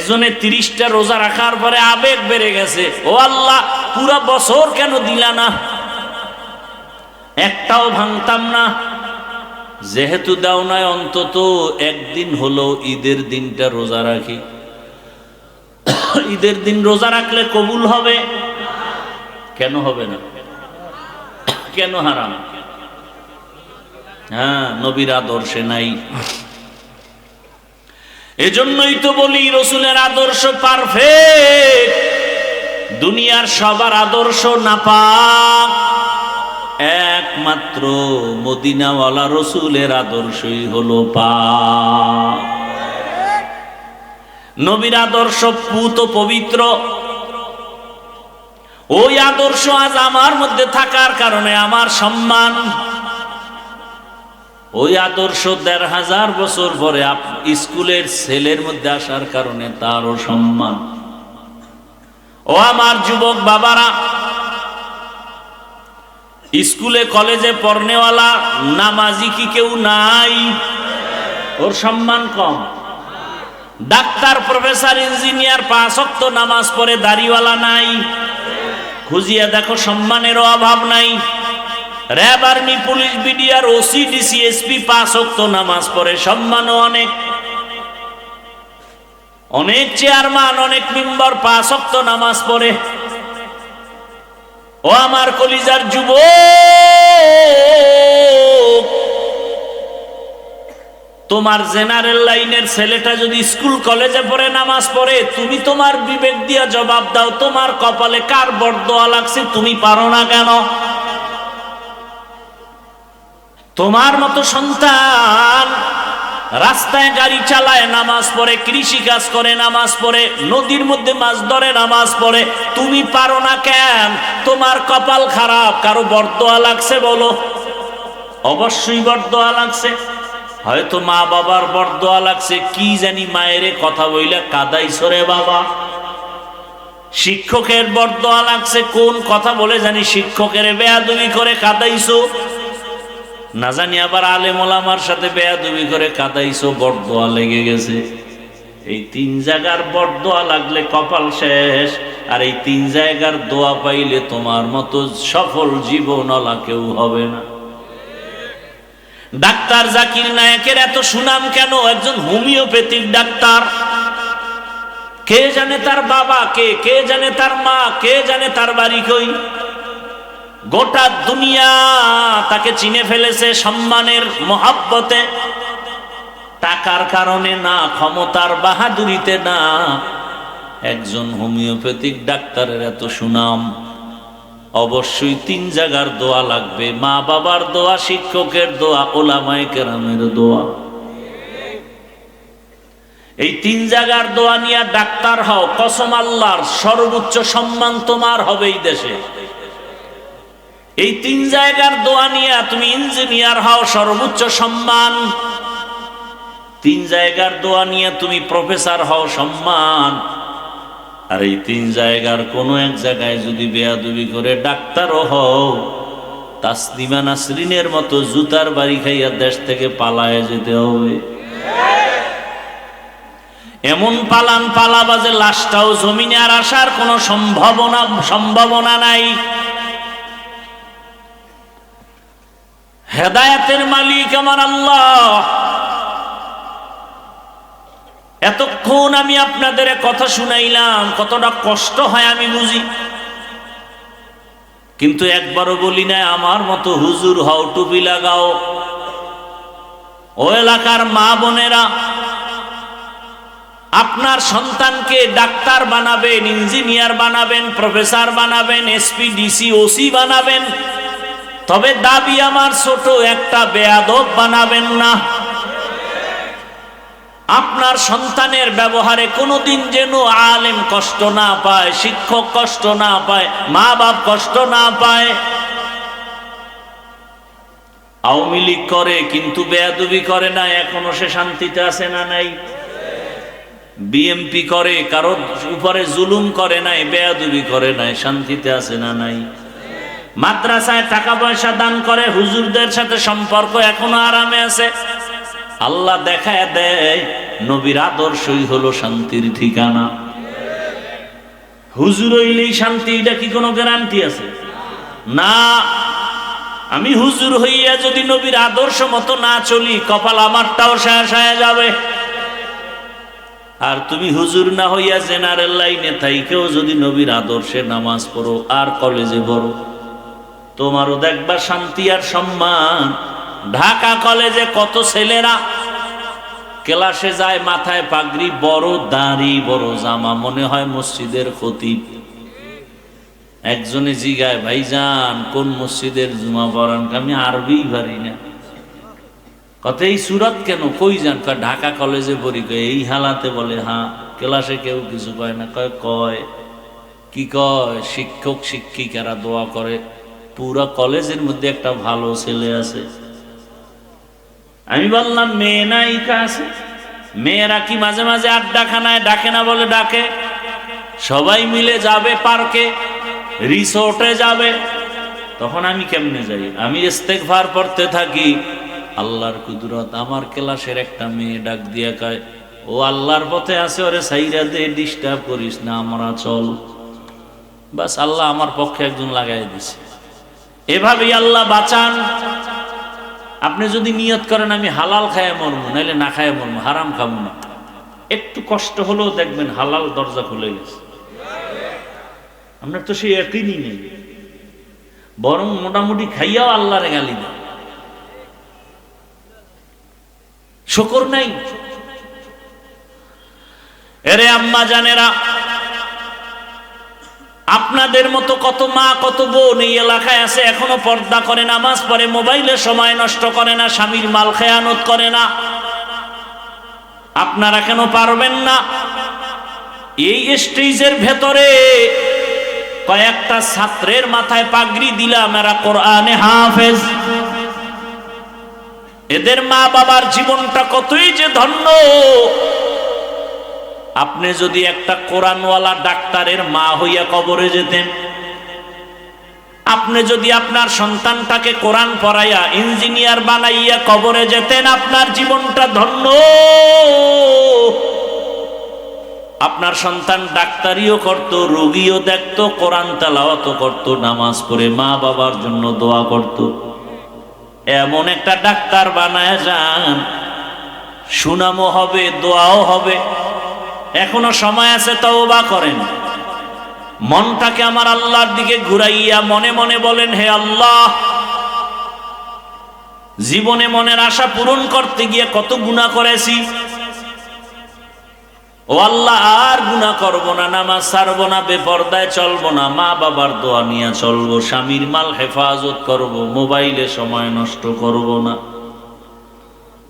একজনে 30টা রোজা রাখার পরে আবেগ বেড়ে গেছে, ও আল্লাহ পুরা বছর কেন দিলা না, একটাও ভাঙতাম না। যেহেতু দাও নাই, অন্তত একদিন হলো ঈদের দিনটা রোজা রাখি। ঈদের দিন রোজা রাখলে কবুল হবে? কেন হবে না? কেন হারাম? হ্যাঁ, নবীর আদর্শে নাই। এজন্যই তো বলি রসুলের আদর্শ পারফেক্ট, দুনিয়ার সবার আদর্শ নাপাক, একমাত্র মদিনাওয়ালা রসুলের আদর্শই হলো পাক। নবীর আদর্শ পুত পবিত্র। ওই আদর্শ আজ আমার মধ্যে থাকার কারণে আমার সম্মান। ওই আদর্শ ১৫০০ বছর পরে স্কুলের ছেলের মধ্যে আসার কারণে তারও সম্মান। ও আমার যুবক বাবারা, স্কুলে কলেজে পড়নেওয়ালা নামাজি কি কেউ নাই? ওর সম্মান কম। ডাক্তার, প্রফেসর, ইঞ্জিনিয়ার ৫ ওয়াক্ত নামাজ পড়ে, দাড়িওয়ালা নাই? খুঁজিয়া দেখো, সম্মানেরও অভাব নাই। RAB, army, police, BDR, OC, DC, SP ৫ ওয়াক্ত নামাজ পড়ে, সম্মানও অনেক। অনেক চেয়ারম্যান, অনেক মেম্বার ৫ ওয়াক্ত নামাজ পড়ে। ও আমার কলিজার যুবক, তোমার জেনারেল লাইনের ছেলেটা যদি স্কুল কলেজে পড়ে নামাজ পড়ে, তুমি তোমার বিবেক দিয়া জবাব দাও, তোমার কপালে কার বরদোয়া লাগছে? তুমি পারো না কেন? তোমার মতো সন্তান রাস্তায় গাড়ি চালায় নামাজ পড়ে, কৃষি কাজ করে নামাজ পড়ে, নদীর মধ্যে মাছ ধরে নামাজ পড়ে, তুমি পারো না কেন? তোমার কপাল খারাপ। কারো বরদোয়া লাগছে বলো? অবশ্যই বরদোয়া লাগছে। হয়তো মা বাবার বরদোয়া লাগছে, কি জানি মায়েরে কথা বইলা কাদাইছো রে বাবা। শিক্ষকের বরদোয়া লাগছে, কোন কথা বলে জানি শিক্ষকের বেয়াদবি করে কাদাইছো, না জানি আবার আলেম ওলামার সাথে বেয়াদবি করে কাদাইছো, বরদোয়া লেগে গেছে। এই ৩ জায়গার বরদোয়া লাগলে কপাল শেষ। আর এই ৩ জায়গার দোয়া পাইলে তোমার মতো সফল জীবনওয়ালা কেউ হবে না। ডাক্তার জাকির নায়েকের এত সুনাম কেন? একজন হোমিওপ্যাথিক ডাক্তার। কে জানে তার বাবা কে, কে জানে তার মা, কে জানে তার বাড়ি কই। গোটা দুনিয়া তাকে চিনে ফেলেছে সম্মানের মহাব্বতে, টাকার কারণে না, ক্ষমতার বাহাদুরিতে না। একজন হোমিওপ্যাথিক ডাক্তারের এত সুনাম, অবশ্যই ৩ জায়গার দোয়া লাগবে। মা বাবার দোয়া, শিক্ষকের দোয়া, ওলামায়ে কেরামের দোয়া। এই ৩ জায়গার দোয়া নিয়ে ডাক্তার হও, কসম আল্লাহর, সর্বোচ্চ সম্মান তোমার হবে এই দেশে। এই ৩ জায়গার দোয়া নিয়ে তুমি ইঞ্জিনিয়ার হও, সর্বোচ্চ সম্মান। ৩ জায়গার দোয়া নিয়ে তুমি প্রফেসর হও, সম্মান। আর এই ৩ জায়গার কোনো এক জায়গায় যদি বেয়াদবি করে ডাক্তারও হও, তাসলিমা নাসরিনের মতো জুতার বাড়ি খাইয়া দেশ থেকে পালায়ে যেতে হবে। এমন পালান পালাবা যে লাশটাও জমিনে আর আসার কোনো সম্ভাবনা নাই। হেদায়েতের মালিক আমার আল্লাহ। এতক্ষণ আমি আপনাদের কথা শুনাইলাম, কতটা কষ্ট হয় আমি বুঝি, কিন্তু একবারও বলি না আমার মতো হুজুর হও, টুপি লাগাও। ও এলাকার মা বোনেরা, আপনার সন্তানকে ডাক্তার বানাবেন, ইঞ্জিনিয়ার বানাবেন, প্রফেসর বানাবেন, এসপি, ডিসি, ওসি বানাবেন, তবে দাবি আমার ছোট, একটা বেয়াদব বানাবেন না। আপনার সন্তানের ব্যবহারে কোনোদিন যেন আলেম কষ্ট না পায়, শিক্ষক কষ্ট না পায়, মা বাপ কষ্ট না পায়। আওয়ামী লীগ করে কিন্তু বেয়াদবি করে না, এখনো সে শান্তিতে আছে না নাই? বিএমপি করে, কারো উপরে জুলুম করে নাই, বেয়াদবি করে নাই, শান্তিতে আছে না নাই? মাদ্রাসায় টাকা পয়সা দান করে, হুজুরদের সাথে সম্পর্ক এখনো আরামে আছে। আল্লাহ দেখায় দেয় নবীর আদর্শই হলো শান্তির ঠিকানা। হুজুর হইলেই শান্তি, এটা কি কোনো গ্যারান্টি আছে? না। আমি হুজুর হইয়া যদি নবীর আদর্শ মতো না চলি, কপাল আমারটাও শেষ হয়ে যাবে। আর তুমি হুজুর না হইয়া জেনারেল লাইনে থাইকেও যদি নবীর আদর্শে নামাজ পড়ো আর কলেজে পড়ো, তোমারও দেখবা শান্তি আর সম্মান। ঢাকা কলেজে কত ছেলেরা ক্লাসে যায়, মাথায় পাগড়ি, বড় দাড়ি, বড় জামা, মনে হয় মসজিদের খতিব। একজনে জিগায়, ভাইজান কোন মসজিদের জুমা পড়ান? আমি আরবি পারি না। কত এই সুরত কেন? কই যান? ঢাকা কলেজে পড়ি। এই হালাতে বলে হ্যাঁ। ক্লাসে কেউ কিছু কয় না। কয় কি কয়? শিক্ষক শিক্ষিকারা দোয়া করে পুরো কলেজের মধ্যে একটা ভালো ছেলে আছে। আমি বললাম মেয়ে নায়িকা আছে। মেয়েরা কি মাঝে মাঝে আড্ডাখানায় ডাকে না? বলে ডাকে। সবাই মিলে যাবে পার্কে, রিসোর্টে যাবে। তখন আমি কেমনে যাই? আমি ইস্তেগফার পড়তে থাকি। আল্লাহর কুদরত, আমার ক্লাসের একটা মেয়ে ডাক দিয়া কয়, ও আল্লাহর পথে আছে, ওরে সাইরা দে, ডিস্টার্ব করিস না, আমরা চল। বাস, আল্লাহ আমার পক্ষে একজন লাগাই দিছে। এভাবেই আল্লাহ বাঁচান। আপনি যদি নিয়ত করেন আমি হালাল খায় মরবো, নাইলে না খায় মরবো, হারাম খাবো না, একটু কষ্ট হলেও দেখবেন হালাল দরজা খুলে গেছে। আপনার তো সেই একই নেই, বরং মোটামুটি খাইয়াও আল্লাহরে গালি দেয়, শুকর নাই। এরে আম্মা জানেরা, আপনাদের মতো কত মা কত বোন এই এলাকায় আছে, এখনো পর্দা করে, নামাজ পড়ে, মোবাইলে সময় নষ্ট করে না, স্বামীর মাল খেয়ানত করে না। আপনারা কেন পারবেন না? এই স্টেজের ভেতরে কয়েকটা ছাত্রের মাথায় পাগড়ি দিলাম, এরা কোরআনে হাফেজ। এদের মা বাবার জীবনটা কতই যে ধন্য। আপনি যদি একটা কোরআনওয়ালা ডাক্তারের মা হইয়া কবরে যেতেন, আপনি যদি আপনার সন্তানটাকে কোরআন পড়াইয়া ইঞ্জিনিয়ার বানাইয়া কবরে যেতেন, আপনার জীবনটা ধন্য। আপনার সন্তান ডাক্তারিও করত, রোগীও দেখত, কোরআন তেলাওয়াত করত, নামাজ পড়ে মা বাবার জন্য দোয়া করত। এমন একটা ডাক্তার বানায় যান, সুনামও হবে, দোয়াও হবে। এখনো সময় আছে, তওবা করেন। মনটাকে আমার আল্লাহর দিকে ঘুরাইয়া মনে মনে বলেন, হে আল্লাহ, জীবনে মনের আশা পূরণ করতে গিয়ে কত গুনাহ করেছি। ও আল্লাহ, আর গুনাহ করব না, নামাজ ছাড়বো না, বেপরদায় চলবো না, মা বাবার দোয়া নিয়ে চলবো, স্বামীর মাল হেফাজত করব, মোবাইলে সময় নষ্ট করব না।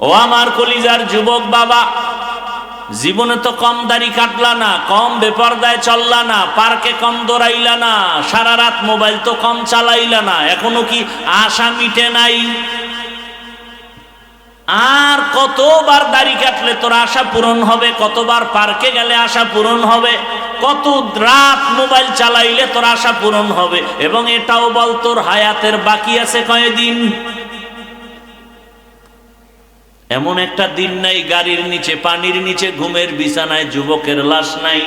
ও আমার কলিজার যুবক বাবা, জীবনে তো কম দাড়ি কাটলা না, কম বেপরদায় চললা না, পার্কে কম দৌড়াইলা না, সারা রাত মোবাইল তো কম চালাইলা না, এখনো কি আশা মিটে নাই? আর কতবার দাড়ি কাটলে তোর আশা পূরণ হবে? কতবার পার্কে গেলে আশা পূরণ হবে? কত রাত মোবাইল চালাইলে তোর আশা পূরণ হবে? এবং এটাও বল, তোর হায়াতের বাকি আছে কয়দিন? এমন একটা দিন নাই গাড়ির নিচে, পানির নিচে, ঘুমের বিছানায় যুবকের লাশ নাই।